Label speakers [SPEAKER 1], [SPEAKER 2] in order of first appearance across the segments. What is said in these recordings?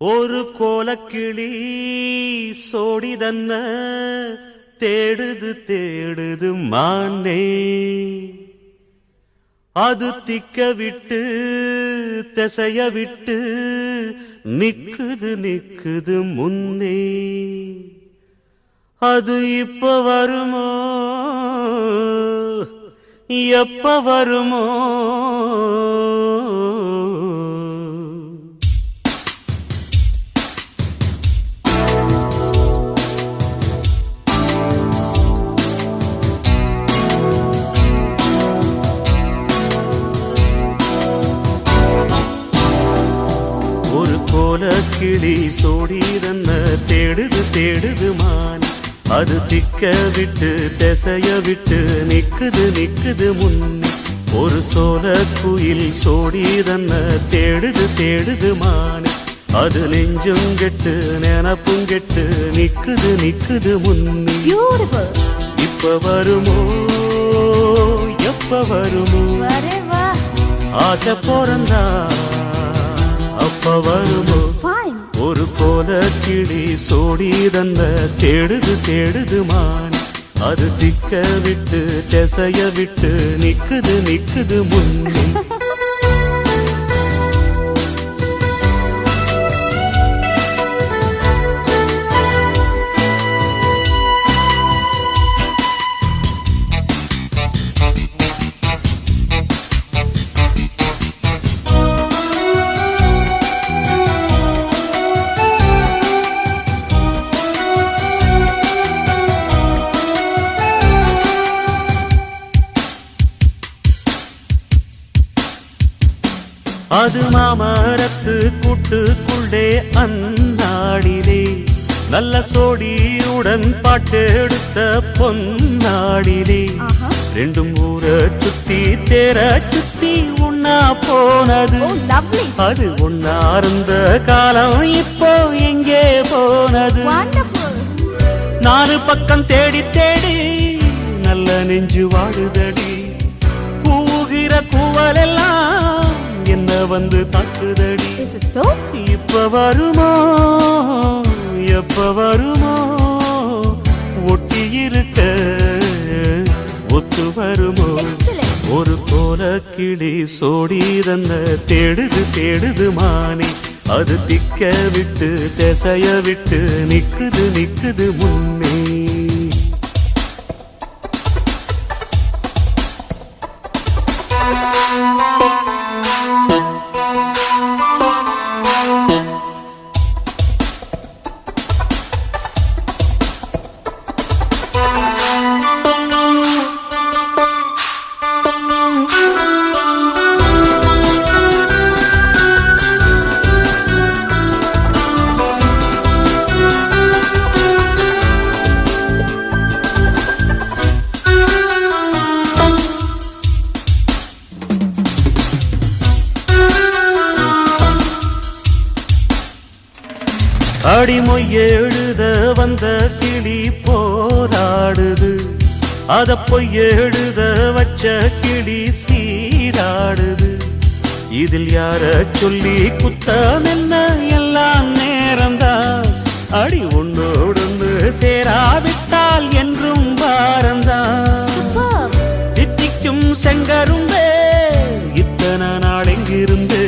[SPEAKER 1] ஒரு கோலக்கிளி சோடிதன்ன தேடுது தேடுது மானே, அது திக்க விட்டு திசைய விட்டு நிக்குது நிக்குது முன்னே. அது இப்ப வருமோ எப்ப வருமோ? ஒரு கோலக்கிளி சோடிதன்ன தேடுது தேடுது மான், அது திக்க விட்டு திசைய விட்டு நிக்குது நிக்குது முன்னே. ஒரு சோல குயில் சோடிதன்ன தேடுது தேடுது மான், அது நெஞ்சும் கெட்டு நினப்பும் கெட்டு நிக்குது நிக்குது முன்னே. இப்ப வருமோ எப்ப வருமோ? ஆசை பிறந்தா அப்ப வருமோ? ஒரு கோலக்கிளி சோடிதன்ன தேடுது தேடுது மான், அது திக்க விட்டு திசைய விட்டு நிக்குது நிக்குது முன்னே. அது மாமரத்து கூட்டுக்குள்ளே அந்நாடிலே நல்ல சோடியுடன் பாட்டெடுத்த பொன்னாடிலே. ரெண்டும் ஊர சுத்தி தேர சுத்தி ஒன்னா போனது, அது ஒன்னா இருந்த காலம் இப்போ எங்கே போனது? நாலு பக்கம் தேடி தேடி நல்ல நெஞ்சு வாடுதடி, கூவுகிற கூவலெல்லாம் என்ன வந்து தாக்குதடி. இப்ப வருமோ எப்ப வருமோ? ஒட்டி இருக்க ஒத்து வருமோ? ஒரு கோலக்கிளி சோடிதன்ன தேடுது தேடுது மானே, அது திக்க விட்டு திசைய விட்டு நிக்குது நிக்குது முன்னே. அடிமொய் எழுத வந்த கிளி போராடுது, அத பொய் எழுத வச்ச கிளி சீராடுது. இதில் யார சொல்லி குத்தம் என்ன? எல்லாம் நேரம்தான். அடி உன்னோடு சேராவிட்டால் என்றும் பாரந்தான். தித்திக்கும் செங்கரும்பே இத்தனை நாள் எங்கிருந்து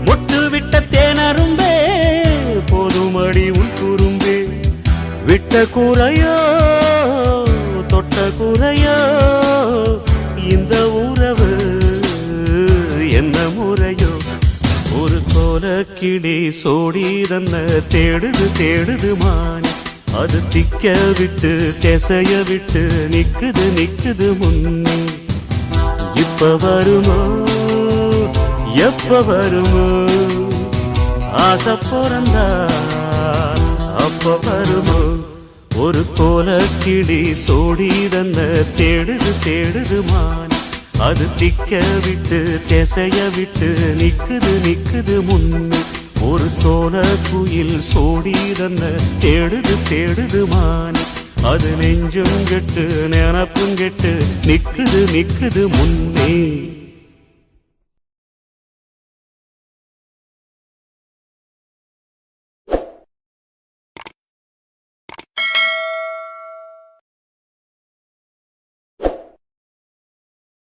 [SPEAKER 1] மொட்டு விட்ட தேனரும்பே போதுமடி உன் குறும்பே. விட்ட குறையோ தொட்ட குறையோ இந்த உறவு என்ன முறையோ? ஒரு கோலக்கிளி சோடிதன்ன தேடுது தேடுது மான், அது திக்க விட்டு திசைய விட்டு நிக்குது நிக்குது முன்னே. இப்ப வருமோ எப்ப வருமோ? ஆசை பிறந்தா அப்ப வருமோ? ஒரு கோலக்கிளி சோடிதன்ன தேடுது தேடுது மான், அது திக்க விட்டு திசைய விட்டு நிக்குது நிக்குது முன்னே. ஒரு சோல குயில் சோடிதன்ன தேடுது தேடுது மான், அது நெஞ்சும் கெட்டு நினப்பும் கெட்டு நிக்குது நிக்குது முன்னே.